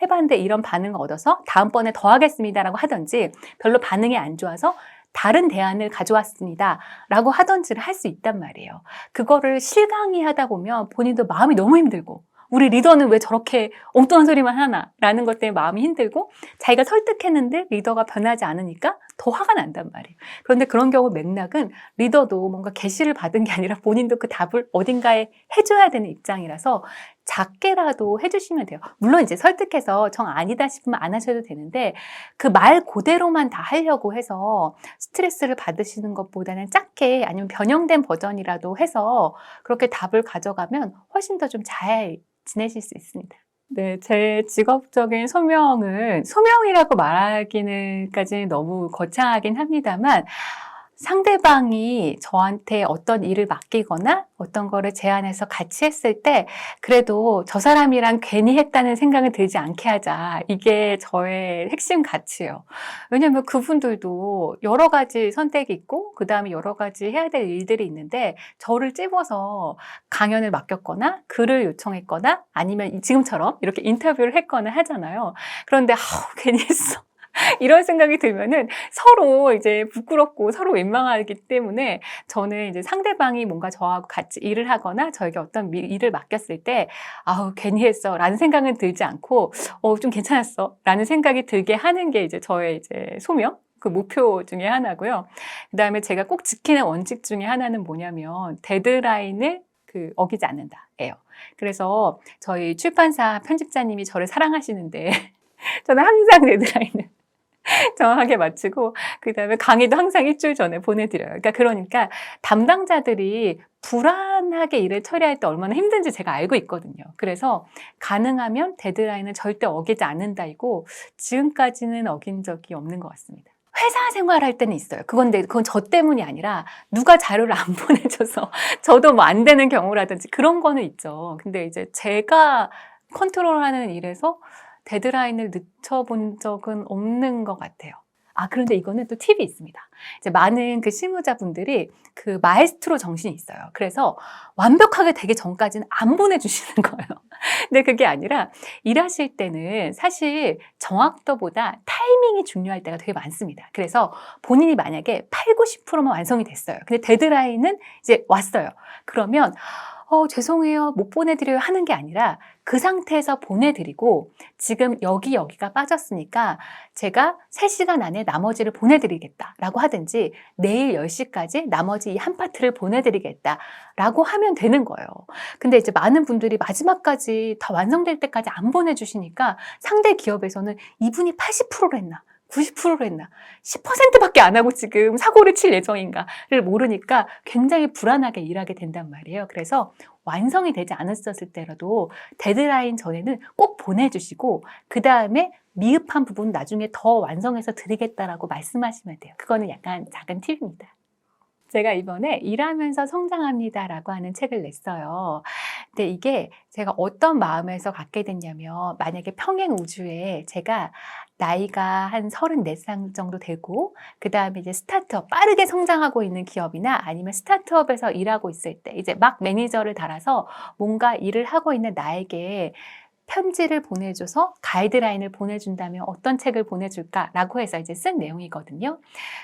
[SPEAKER 2] 해봤는데 이런 반응을 얻어서 다음번에 더 하겠습니다라고 하든지 별로 반응이 안 좋아서 다른 대안을 가져왔습니다 라고 하던지를 할 수 있단 말이에요. 그거를 실강이 하다 보면 본인도 마음이 너무 힘들고 우리 리더는 왜 저렇게 엉뚱한 소리만 하나 라는 것 때문에 마음이 힘들고 자기가 설득했는데 리더가 변하지 않으니까 더 화가 난단 말이에요. 그런데 그런 경우 맥락은 리더도 뭔가 게시를 받은 게 아니라 본인도 그 답을 어딘가에 해줘야 되는 입장이라서 작게라도 해주시면 돼요. 물론 이제 설득해서 정 아니다 싶으면 안 하셔도 되는데 그 말 그대로만 다 하려고 해서 스트레스를 받으시는 것보다는 작게 아니면 변형된 버전이라도 해서 그렇게 답을 가져가면 훨씬 더 좀 잘 지내실 수 있습니다. 네, 제 직업적인 소명이라고 말하기는까지는 너무 거창하긴 합니다만 상대방이 저한테 어떤 일을 맡기거나 어떤 거를 제안해서 같이 했을 때 그래도 저 사람이랑 괜히 했다는 생각을 들지 않게 하자. 이게 저의 핵심 가치예요. 왜냐하면 그분들도 여러 가지 선택이 있고 그 다음에 여러 가지 해야 될 일들이 있는데 저를 찝어서 강연을 맡겼거나 글을 요청했거나 아니면 지금처럼 이렇게 인터뷰를 했거나 하잖아요. 그런데 괜히 했어. 이런 생각이 들면은 서로 이제 부끄럽고 서로 민망하기 때문에 저는 이제 상대방이 뭔가 저하고 같이 일을 하거나 저에게 어떤 일을 맡겼을 때 괜히 했어 라는 생각은 들지 않고 좀 괜찮았어 라는 생각이 들게 하는 게 이제 저의 이제 소명 그 목표 중에 하나고요. 그 다음에 제가 꼭 지키는 원칙 중에 하나는 뭐냐면 데드라인을 어기지 않는다예요. 그래서 저희 출판사 편집자님이 저를 사랑하시는데 저는 항상 데드라인을 정확하게 맞추고 그 다음에 강의도 항상 일주일 전에 보내드려요. 그러니까 담당자들이 불안하게 일을 처리할 때 얼마나 힘든지 제가 알고 있거든요. 그래서 가능하면 데드라인을 절대 어기지 않는다이고 지금까지는 어긴 적이 없는 것 같습니다. 회사 생활할 때는 있어요. 그건 저 때문이 아니라 누가 자료를 안 보내줘서 저도 뭐 안 되는 경우라든지 그런 거는 있죠. 근데 이제 제가 컨트롤하는 일에서 데드라인을 늦춰본 적은 없는 것 같아요. 그런데 이거는 또 팁이 있습니다. 이제 많은 그 실무자분들이 그 마에스트로 정신이 있어요. 그래서 완벽하게 되기 전까지는 안 보내주시는 거예요. 근데 그게 아니라 일하실 때는 사실 정확도보다 타이밍이 중요할 때가 되게 많습니다. 그래서 본인이 만약에 8, 90%만 완성이 됐어요. 근데 데드라인은 이제 왔어요. 그러면 죄송해요. 못 보내드려요 하는 게 아니라 그 상태에서 보내드리고 지금 여기가 빠졌으니까 제가 3시간 안에 나머지를 보내드리겠다라고 하든지 내일 10시까지 나머지 이 한 파트를 보내드리겠다라고 하면 되는 거예요. 근데 이제 많은 분들이 마지막까지 다 완성될 때까지 안 보내주시니까 상대 기업에서는 이분이 80%를 했나? 90%를 했나? 10%밖에 안 하고 지금 사고를 칠 예정인가를 모르니까 굉장히 불안하게 일하게 된단 말이에요. 그래서 완성이 되지 않았었을 때라도 데드라인 전에는 꼭 보내주시고 그 다음에 미흡한 부분 나중에 더 완성해서 드리겠다라고 말씀하시면 돼요. 그거는 약간 작은 팁입니다. 제가 이번에 일하면서 성장합니다라고 하는 책을 냈어요. 근데 이게 제가 어떤 마음에서 갖게 됐냐면 만약에 평행 우주에 제가 나이가 한 34살 정도 되고 그 다음에 이제 스타트업 빠르게 성장하고 있는 기업이나 아니면 스타트업에서 일하고 있을 때 이제 막 매니저를 달아서 뭔가 일을 하고 있는 나에게 편지를 보내줘서 가이드라인을 보내준다면 어떤 책을 보내줄까라고 해서 이제 쓴 내용이거든요.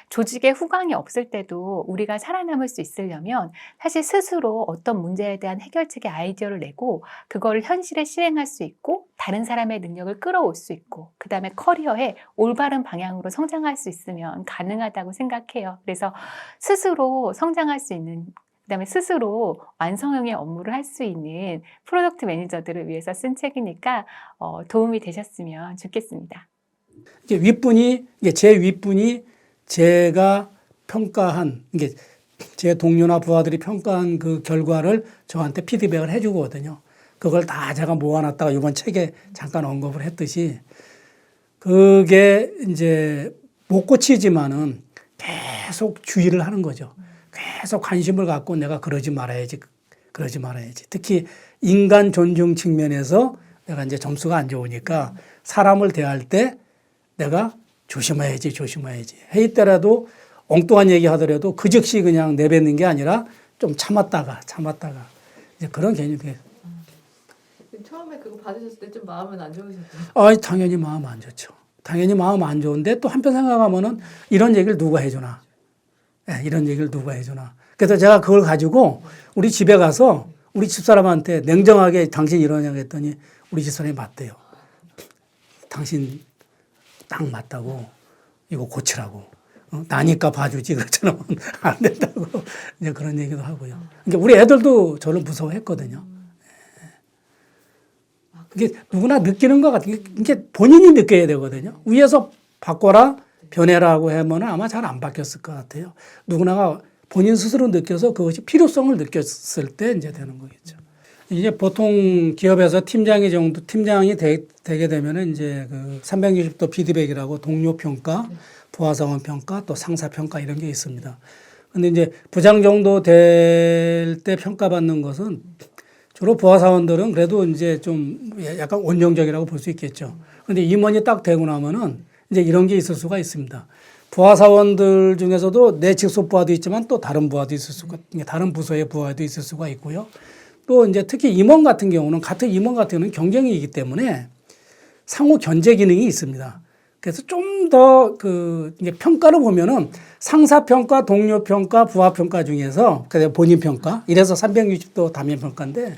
[SPEAKER 2] 조직에 후광이 없을 때도 우리가 살아남을 수 있으려면 사실 스스로 어떤 문제에 대한 해결책의 아이디어를 내고 그거를 현실에 실행할 수 있고 다른 사람의 능력을 끌어올 수 있고 그 다음에 커리어에 올바른 방향으로 성장할 수 있으면 가능하다고 생각해요. 그래서 스스로 성장할 수 있는 그다음에 스스로 완성형의 업무를 할 수 있는 프로덕트 매니저들을 위해서 쓴 책이니까 도움이 되셨으면 좋겠습니다.
[SPEAKER 3] 이게 제 윗분이 제가 평가한 이게 제 동료나 부하들이 평가한 그 결과를 저한테 피드백을 해주거든요. 그걸 다 제가 모아놨다가 이번 책에 잠깐 언급을 했듯이 그게 이제 못 고치지만은 계속 주의를 하는 거죠. 계속 관심을 갖고 내가 그러지 말아야지. 특히 인간 존중 측면에서 내가 이제 점수가 안 좋으니까 사람을 대할 때 내가 조심해야지. 회의 때라도 엉뚱한 얘기 하더라도 그 즉시 그냥 내뱉는 게 아니라 좀 참았다가 이제 그런 개념이 돼요.
[SPEAKER 4] 처음에 그거 받으셨을 때 좀 마음은 안 좋으셨어요?
[SPEAKER 3] 당연히 마음 안 좋죠. 당연히 마음 안 좋은데 또 한편 생각하면은 이런 얘기를 누가 해주나. 그래서 제가 그걸 가지고 우리 집에 가서 우리 집사람한테 냉정하게 당신 이러냐고 했더니 우리 집사람이 맞대요. 당신 딱 맞다고 이거 고치라고. 나니까 봐주지 그렇잖아. 안 된다고. 이제 그런 얘기도 하고요. 그러니까 우리 애들도 저를 무서워했거든요. 이게 누구나 느끼는 것 같아요. 이게 본인이 느껴야 되거든요. 위에서 바꿔라, 변해라고 하면 아마 잘 안 바뀌었을 것 같아요. 누구나가 본인 스스로 느껴서 그것이 필요성을 느꼈을 때 이제 되는 거겠죠. 이제 보통 기업에서 팀장이 되게 되면은 이제 그 360도 피드백이라고 동료 평가, 부하사원 평가, 또 상사 평가 이런 게 있습니다. 근데 이제 부장 정도 될 때 평가받는 것은 주로 부하사원들은 그래도 이제 좀 약간 온정적이라고 볼 수 있겠죠. 근데 임원이 딱 되고 나면은 이제 이런 게 있을 수가 있습니다. 부하사원들 중에서도 내 직속 부하도 있지만 또 다른 부하도 있을 수가, 다른 부서의 부하도 있을 수가 있고요. 또 이제 특히 임원 같은 경우는 같은 임원 같은 경우는 경쟁이기 때문에 상호 견제 기능이 있습니다. 그래서 좀 더 이게 평가를 보면은 상사 평가, 동료 평가, 부하 평가 중에서 그래서 본인 평가 이래서 360도 단면 평가인데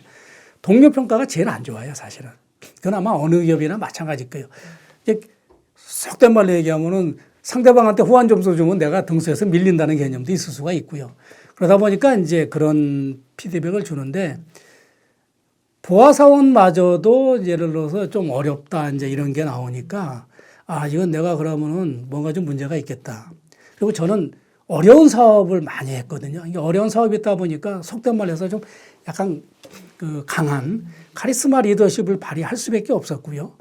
[SPEAKER 3] 동료 평가가 제일 안 좋아요, 사실은. 그건 아마 어느 기업이나 마찬가지일 거예요. 속된 말로 얘기하면은 상대방한테 후한 점수 주면 내가 등수에서 밀린다는 개념도 있을 수가 있고요. 그러다 보니까 이제 그런 피드백을 주는데 부하사원마저도 예를 들어서 좀 어렵다 이제 이런 게 나오니까 이건 내가 그러면은 뭔가 좀 문제가 있겠다. 그리고 저는 어려운 사업을 많이 했거든요. 이게 어려운 사업이 있다 보니까 속된 말로 해서 좀 약간 강한 카리스마 리더십을 발휘할 수밖에 없었고요.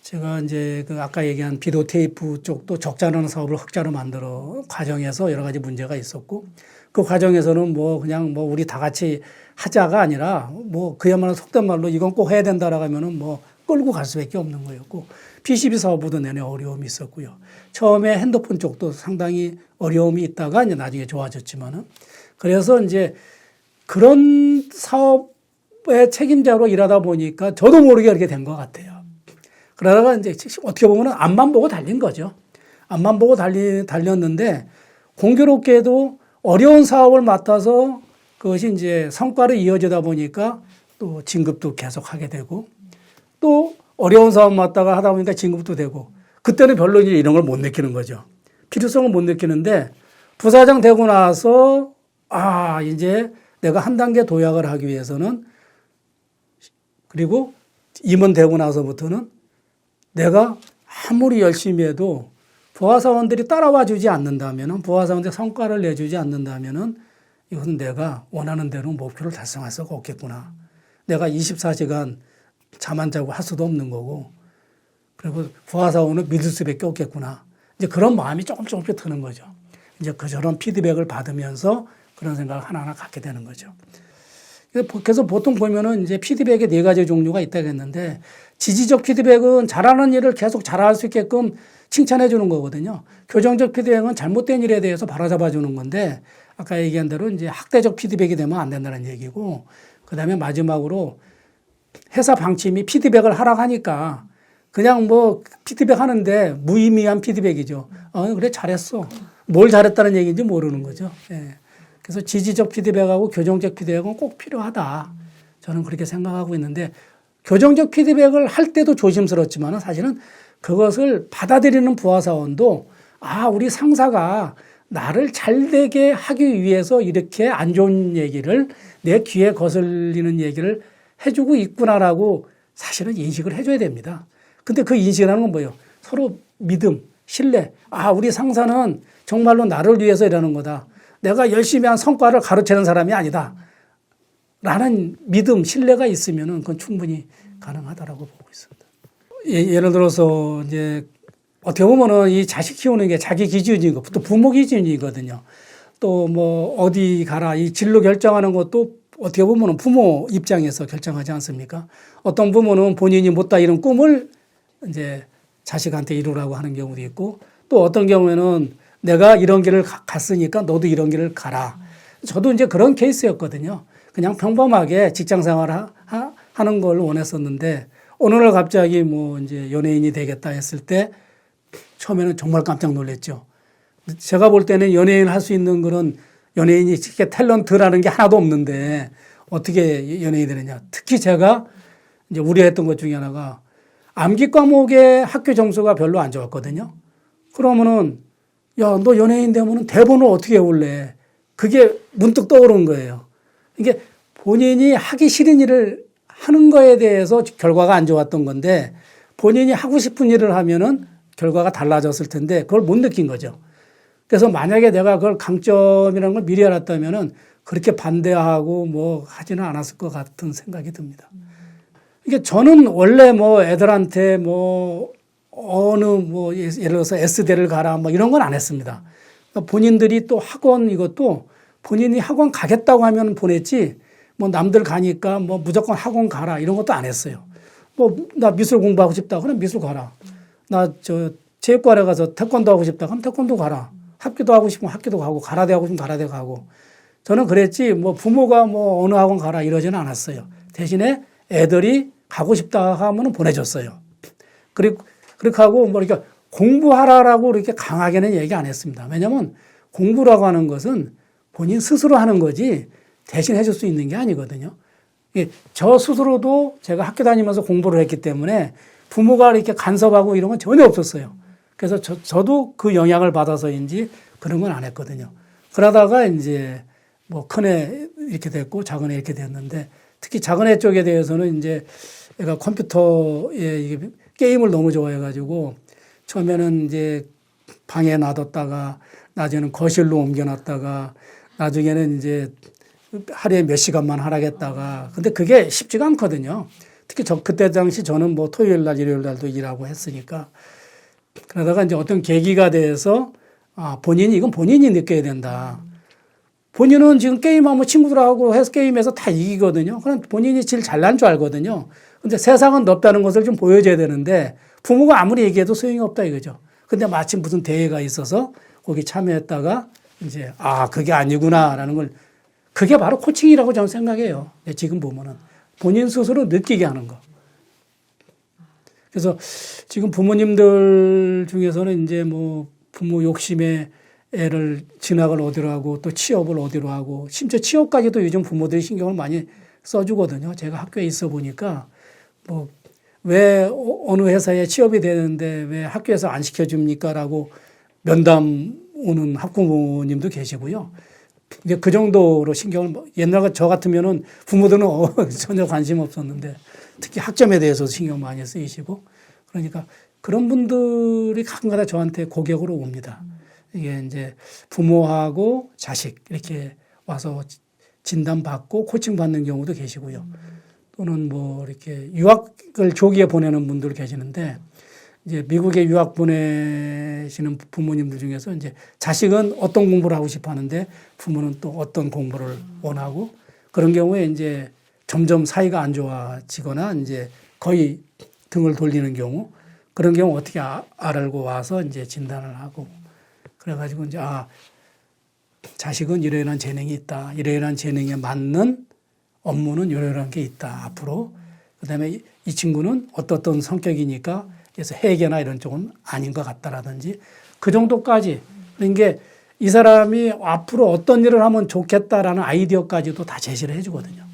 [SPEAKER 3] 제가 이제 아까 얘기한 비디오 테이프 쪽도 적자라는 사업을 흑자로 만들어 과정에서 여러 가지 문제가 있었고 그 과정에서는 그냥 우리 다 같이 하자가 아니라 그야말로 속된 말로 이건 꼭 해야 된다라고 하면은 끌고 갈 수밖에 없는 거였고 PCB 사업부도 내내 어려움이 있었고요. 처음에 핸드폰 쪽도 상당히 어려움이 있다가 이제 나중에 좋아졌지만은 그래서 이제 그런 사업 책임자로 일하다 보니까 저도 모르게 그렇게 된 것 같아요. 그러다가 이제 어떻게 보면 앞만 보고 달린 거죠. 앞만 보고 달렸는데 공교롭게도 어려운 사업을 맡아서 그것이 이제 성과로 이어지다 보니까 또 진급도 계속 하게 되고 또 어려운 사업 맡다가 하다 보니까 진급도 되고 그때는 별로 이제 이런 걸 못 느끼는 거죠. 필요성을 못 느끼는데 부사장 되고 나서 이제 내가 한 단계 도약을 하기 위해서는 그리고 임원 되고 나서부터는 내가 아무리 열심히 해도 부하사원들이 따라와 주지 않는다면 부하사원들이 성과를 내주지 않는다면 이것은 내가 원하는 대로 목표를 달성할 수가 없겠구나. 내가 24시간 잠 안 자고 할 수도 없는 거고 그리고 부하사원은 믿을 수밖에 없겠구나. 이제 그런 마음이 조금씩 드는 거죠. 이제 저런 피드백을 받으면서 그런 생각을 하나하나 갖게 되는 거죠. 그래서 보통 보면은 이제 피드백에 네 가지 종류가 있다겠는데 지지적 피드백은 잘하는 일을 계속 잘할 수 있게끔 칭찬해 주는 거거든요. 교정적 피드백은 잘못된 일에 대해서 바로잡아 주는 건데 아까 얘기한 대로 이제 학대적 피드백이 되면 안 된다는 얘기고 그다음에 마지막으로 회사 방침이 피드백을 하라고 하니까 그냥 뭐 피드백 하는데 무의미한 피드백이죠. 그래 잘했어. 뭘 잘했다는 얘기인지 모르는 거죠. 예. 그래서 지지적 피드백하고 교정적 피드백은 꼭 필요하다. 저는 그렇게 생각하고 있는데 교정적 피드백을 할 때도 조심스럽지만 사실은 그것을 받아들이는 부하사원도 우리 상사가 나를 잘되게 하기 위해서 이렇게 안 좋은 얘기를 내 귀에 거슬리는 얘기를 해주고 있구나라고 사실은 인식을 해줘야 됩니다. 근데 그 인식이라는 건 뭐예요? 서로 믿음, 신뢰. 우리 상사는 정말로 나를 위해서 일하는 거다. 내가 열심히 한 성과를 가로채는 사람이 아니다. 라는 믿음, 신뢰가 있으면은 그건 충분히 가능하다라고 보고 있습니다. 예를 들어서 이제 어떻게 보면은 이 자식 키우는 게 자기 기준이고 또 부모 기준이거든요. 또 뭐 어디 가라 이 진로 결정하는 것도 어떻게 보면은 부모 입장에서 결정하지 않습니까? 어떤 부모는 본인이 못다 이룬 꿈을 이제 자식한테 이루라고 하는 경우도 있고 또 어떤 경우에는 내가 이런 길을 갔으니까 너도 이런 길을 가라. 저도 이제 그런 케이스였거든요. 그냥 평범하게 직장 생활을 하는 걸 원했었는데 어느 날 갑자기 뭐 이제 연예인이 되겠다 했을 때 처음에는 정말 깜짝 놀랐죠. 제가 볼 때는 연예인 할 수 있는 그런 연예인이 쉽게 탤런트라는 게 하나도 없는데 어떻게 연예인이 되느냐. 특히 제가 이제 우려했던 것 중에 하나가 암기 과목의 학교 점수가 별로 안 좋았거든요. 그러면은 야, 너 연예인 되면은 대본을 어떻게 외울래? 그게 문득 떠오른 거예요. 이게 본인이 하기 싫은 일을 하는 거에 대해서 결과가 안 좋았던 건데 본인이 하고 싶은 일을 하면은 결과가 달라졌을 텐데 그걸 못 느낀 거죠. 그래서 만약에 내가 그걸 강점이라는 걸 미리 알았다면은 그렇게 반대하고 뭐 하지는 않았을 것 같은 생각이 듭니다. 이게 저는 원래 뭐 애들한테 뭐 어느 뭐 예를 들어서 S대를 가라 뭐 이런 건 안 했습니다. 그러니까 본인들이 또 학원 이것도 본인이 학원 가겠다고 하면 보냈지 뭐 남들 가니까 뭐 무조건 학원 가라 이런 것도 안 했어요. 뭐 나 미술 공부하고 싶다 그럼 미술 가라. 나 저 체육관에 가서 태권도 하고 싶다 그럼 태권도 가라. 학교도 하고 싶으면 학교도 가고 가라데 하고 싶으면 가라데 가고 저는 그랬지 뭐 부모가 뭐 어느 학원 가라 이러지는 않았어요. 대신에 애들이 가고 싶다 하면 보내줬어요. 그리고 그렇게 하고 뭐 이렇게 공부하라라고 이렇게 강하게는 얘기 안 했습니다. 왜냐하면 공부라고 하는 것은 본인 스스로 하는 거지 대신 해줄 수 있는 게 아니거든요. 저 스스로도 제가 학교 다니면서 공부를 했기 때문에 부모가 이렇게 간섭하고 이런 건 전혀 없었어요. 그래서 저도 그 영향을 받아서인지 그런 건 안 했거든요. 그러다가 이제 뭐 큰애 이렇게 됐고 작은애 이렇게 됐는데 특히 작은애 쪽에 대해서는 이제 애가 컴퓨터에 게임을 너무 좋아해가지고 처음에는 이제 방에 놔뒀다가 나중에는 거실로 옮겨놨다가 나중에는 이제 하루에 몇 시간만 하라겠다가 근데 그게 쉽지가 않거든요. 특히 그때 당시 저는 뭐 토요일 날 일요일 날도 일하고 했으니까 그러다가 이제 어떤 계기가 돼서 이건 본인이 느껴야 된다. 본인은 지금 게임하면 친구들하고 해서 게임해서 다 이기거든요. 그럼 본인이 제일 잘난 줄 알거든요. 근데 세상은 넓다는 것을 좀 보여줘야 되는데 부모가 아무리 얘기해도 소용이 없다 이거죠. 근데 마침 무슨 대회가 있어서 거기 참여했다가 이제 그게 아니구나라는 걸 그게 바로 코칭이라고 저는 생각해요. 지금 보면은 본인 스스로 느끼게 하는 거. 그래서 지금 부모님들 중에서는 이제 뭐 부모 욕심에 애를 진학을 어디로 하고 또 취업을 어디로 하고 심지어 취업까지도 요즘 부모들이 신경을 많이 써주거든요. 제가 학교에 있어 보니까 뭐 왜 어느 회사에 취업이 되는데 왜 학교에서 안 시켜줍니까? 라고 면담 오는 학부모님도 계시고요. 이제 그 정도로 신경을, 옛날 저 같으면은 부모들은 전혀 관심 없었는데 특히 학점에 대해서 신경 많이 쓰이시고 그러니까 그런 분들이 가끔가다 저한테 고객으로 옵니다. 이게 이제 부모하고 자식 이렇게 와서 진단받고 코칭 받는 경우도 계시고요. 또는 뭐 이렇게 유학을 조기에 보내는 분들 계시는데 이제 미국에 유학 보내시는 부모님들 중에서 이제 자식은 어떤 공부를 하고 싶어 하는데 부모는 또 어떤 공부를 원하고 그런 경우에 이제 점점 사이가 안 좋아지거나 이제 거의 등을 돌리는 경우 그런 경우 어떻게 알고 와서 이제 진단을 하고 그래가지고 이제 자식은 이러이러한 재능이 있다. 이러이러한 재능에 맞는 업무는 이러이러한 게 있다. 앞으로. 그다음에 이 친구는 어떤 성격이니까 그래서 회계나 이런 쪽은 아닌 것 같다라든지 그 정도까지 그러니까 이 사람이 앞으로 어떤 일을 하면 좋겠다라는 아이디어까지도 다 제시를 해주거든요.